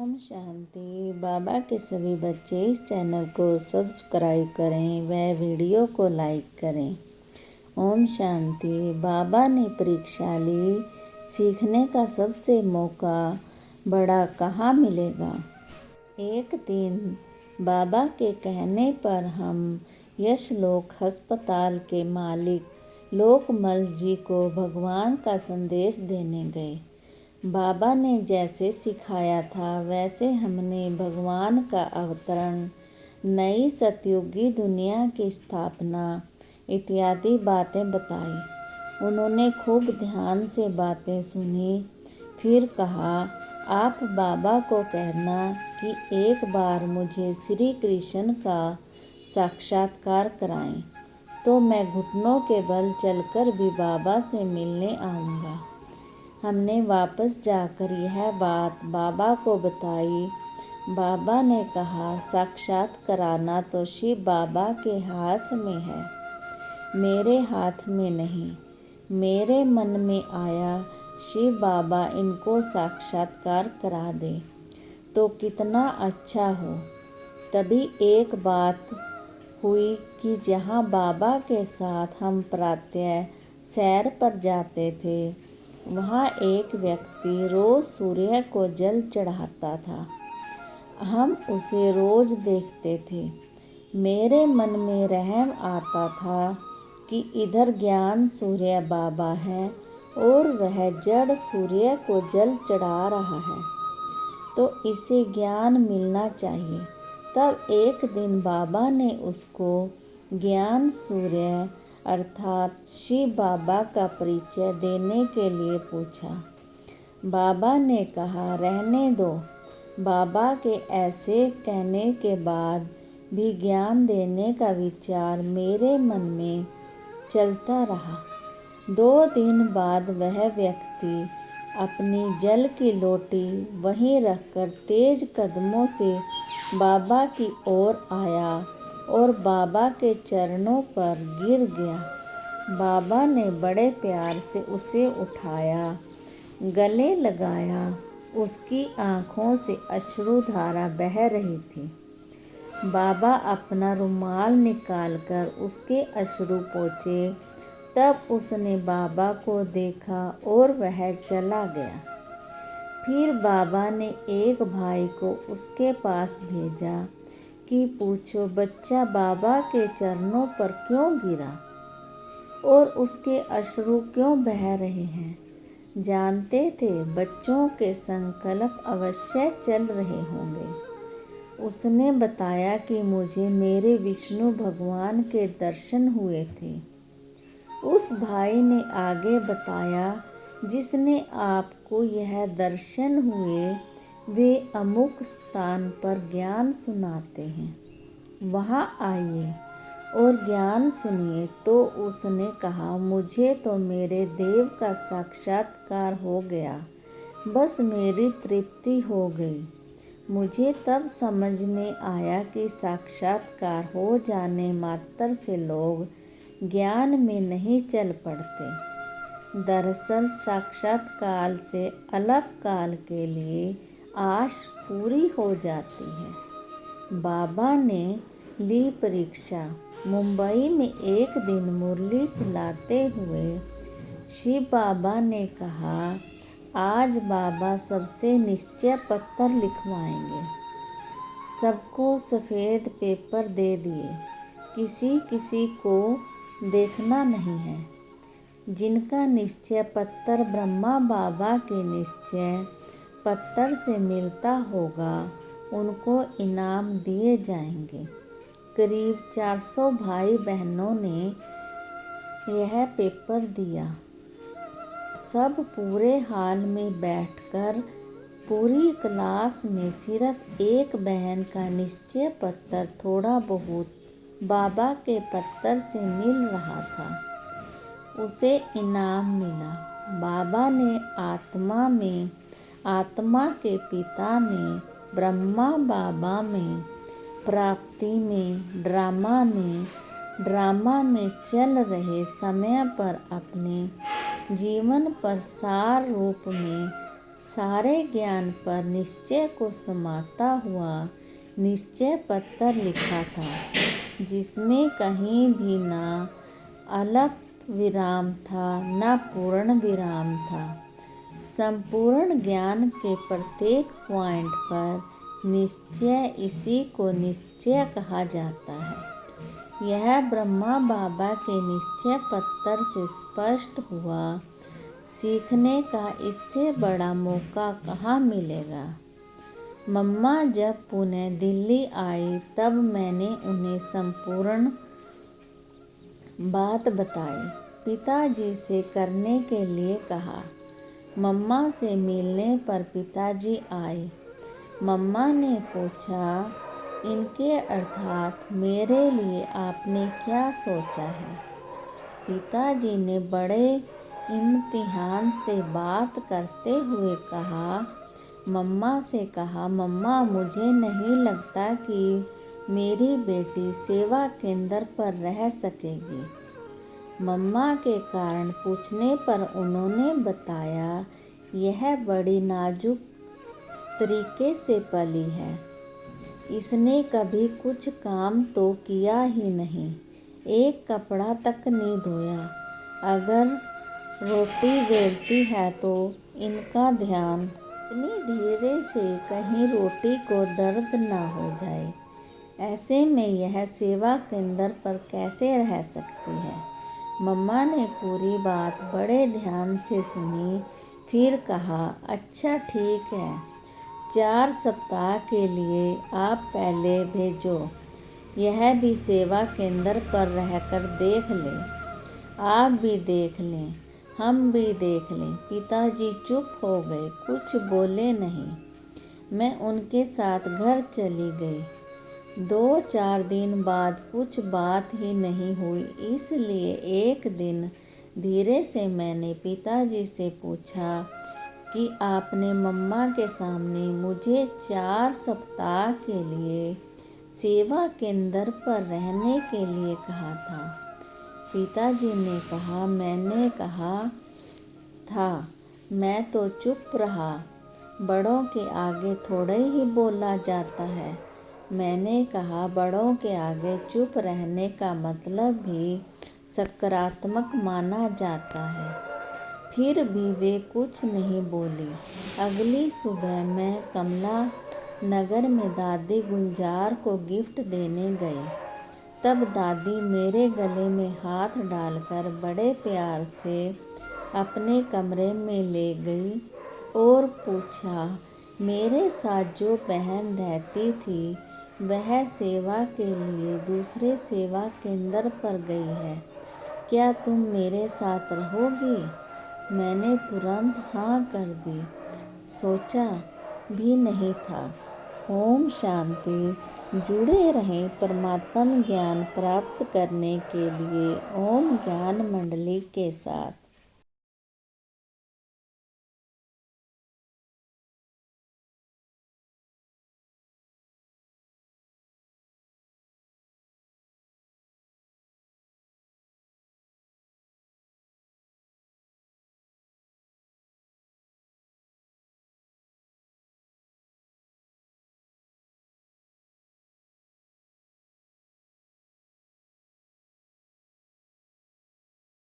ओम शांति। बाबा के सभी बच्चे इस चैनल को सब्सक्राइब करें व वीडियो को लाइक करें। ओम शांति। बाबा ने परीक्षा ली, सीखने का सबसे मौका बड़ा कहाँ मिलेगा। एक दिन बाबा के कहने पर हम यशलोक अस्पताल के मालिक लोकमल जी को भगवान का संदेश देने गए। बाबा ने जैसे सिखाया था वैसे हमने भगवान का अवतरण, नई सतयुगी दुनिया की स्थापना इत्यादि बातें बताई। उन्होंने खूब ध्यान से बातें सुनी। फिर कहा, आप बाबा को कहना कि एक बार मुझे श्री कृष्ण का साक्षात्कार कराएं, तो मैं घुटनों के बल चलकर भी बाबा से मिलने आऊँगा। हमने वापस जाकर यह बात बाबा को बताई। बाबा ने कहा, साक्षात कराना तो शिव बाबा के हाथ में है, मेरे हाथ में नहीं। मेरे मन में आया शिव बाबा इनको साक्षात्कार करा दे तो कितना अच्छा हो। तभी एक बात हुई कि जहाँ बाबा के साथ हम प्रातः सैर पर जाते थे, वहाँ एक व्यक्ति रोज सूर्य को जल चढ़ाता था। हम उसे रोज देखते थे। मेरे मन में रहम आता था कि इधर ज्ञान सूर्य बाबा है और वह जड़ सूर्य को जल चढ़ा रहा है, तो इसे ज्ञान मिलना चाहिए। तब एक दिन बाबा ने उसको ज्ञान सूर्य अर्थात शिव बाबा का परिचय देने के लिए पूछा। बाबा ने कहा, रहने दो। बाबा के ऐसे कहने के बाद भी ज्ञान देने का विचार मेरे मन में चलता रहा। 2 दिन बाद वह व्यक्ति अपनी जल की लोटी वहीं रखकर तेज कदमों से बाबा की ओर आया और बाबा के चरणों पर गिर गया। बाबा ने बड़े प्यार से उसे उठाया, गले लगाया। उसकी आँखों से अश्रुधारा बह रही थी। बाबा अपना रुमाल निकालकर उसके अश्रु पोंछे। तब उसने बाबा को देखा और वह चला गया। फिर बाबा ने एक भाई को उसके पास भेजा कि पूछो बच्चा बाबा के चरणों पर क्यों गिरा और उसके अश्रु क्यों बह रहे हैं। जानते थे बच्चों के संकल्प अवश्य चल रहे होंगे। उसने बताया कि मुझे मेरे विष्णु भगवान के दर्शन हुए थे। उस भाई ने आगे बताया, जिसने आपको यह दर्शन हुए वे अमुक स्थान पर ज्ञान सुनाते हैं, वहाँ आइए और ज्ञान सुनिए। तो उसने कहा, मुझे तो मेरे देव का साक्षात्कार हो गया, बस मेरी तृप्ति हो गई। मुझे तब समझ में आया कि साक्षात्कार हो जाने मात्र से लोग ज्ञान में नहीं चल पड़ते। दरअसल साक्षात्कार से अल्पकाल के लिए आश पूरी हो जाती है। बाबा ने ली परीक्षा। मुंबई में एक दिन मुरली चलाते हुए शिव बाबा ने कहा, आज बाबा सबसे निश्चय पत्र लिखवाएंगे। सबको सफ़ेद पेपर दे दिए, किसी किसी को देखना नहीं है। जिनका निश्चय पत्र ब्रह्मा बाबा के निश्चय पत्र से मिलता होगा उनको इनाम दिए जाएंगे। करीब 400 भाई बहनों ने यह पेपर दिया। सब पूरे हाल में बैठकर पूरी क्लास में सिर्फ एक बहन का निश्चय पत्र थोड़ा बहुत बाबा के पत्र से मिल रहा था। उसे इनाम मिला। बाबा ने आत्मा के पिता में, ब्रह्मा बाबा में, प्राप्ति में, ड्रामा में चल रहे समय पर अपने जीवन पर सार रूप में सारे ज्ञान पर निश्चय को समाता हुआ निश्चय पत्र लिखा था, जिसमें कहीं भी ना अल्प विराम था न पूर्ण विराम था। संपूर्ण ज्ञान के प्रत्येक पॉइंट पर निश्चय, इसी को निश्चय कहा जाता है। यह ब्रह्मा बाबा के निश्चय पत्र से स्पष्ट हुआ। सीखने का इससे बड़ा मौका कहाँ मिलेगा। मम्मा जब पुनः दिल्ली आई तब मैंने उन्हें संपूर्ण बात बताई। पिताजी से करने के लिए कहा। मम्मा से मिलने पर पिताजी आए। मम्मा ने पूछा, इनके अर्थात मेरे लिए आपने क्या सोचा है। पिताजी ने बड़े इम्तिहान से बात करते हुए कहा, मम्मा से कहा, मम्मा मुझे नहीं लगता कि मेरी बेटी सेवा केंद्र पर रह सकेगी। मम्मा के कारण पूछने पर उन्होंने बताया, यह बड़ी नाजुक तरीके से पली है। इसने कभी कुछ काम तो किया ही नहीं, एक कपड़ा तक नहीं धोया। अगर रोटी बेलती है तो इनका ध्यान इतनी धीरे से कहीं रोटी को दर्द ना हो जाए। ऐसे में यह सेवा केंद्र पर कैसे रह सकती है। मम्मा ने पूरी बात बड़े ध्यान से सुनी, फिर कहा, अच्छा ठीक है, 4 सप्ताह के लिए आप पहले भेजो। यह भी सेवा केंद्र पर रहकर देख लें। आप भी देख लें, हम भी देख लें। पिताजी चुप हो गए, कुछ बोले नहीं। मैं उनके साथ घर चली गई। 2-4 दिन बाद कुछ बात ही नहीं हुई, इसलिए एक दिन धीरे से मैंने पिताजी से पूछा कि आपने मम्मा के सामने मुझे 4 सप्ताह के लिए सेवा केंद्र पर रहने के लिए कहा था। पिताजी ने कहा, मैंने कहा था। मैं तो चुप रहा। बड़ों के आगे थोड़े ही बोला जाता है। मैंने कहा, बड़ों के आगे चुप रहने का मतलब भी सकारात्मक माना जाता है। फिर भी वे कुछ नहीं बोली। अगली सुबह मैं कमला नगर में दादी गुलजार को गिफ्ट देने गई। तब दादी मेरे गले में हाथ डालकर बड़े प्यार से अपने कमरे में ले गई और पूछा, मेरे साथ जो बहन रहती थी वह सेवा के लिए दूसरे सेवा केंद्र पर गई है, क्या तुम मेरे साथ रहोगी। मैंने तुरंत हाँ कर दी, सोचा भी नहीं था। ओम शांति। जुड़े रहें परमात्म ज्ञान प्राप्त करने के लिए ओम ज्ञान मंडली के साथ।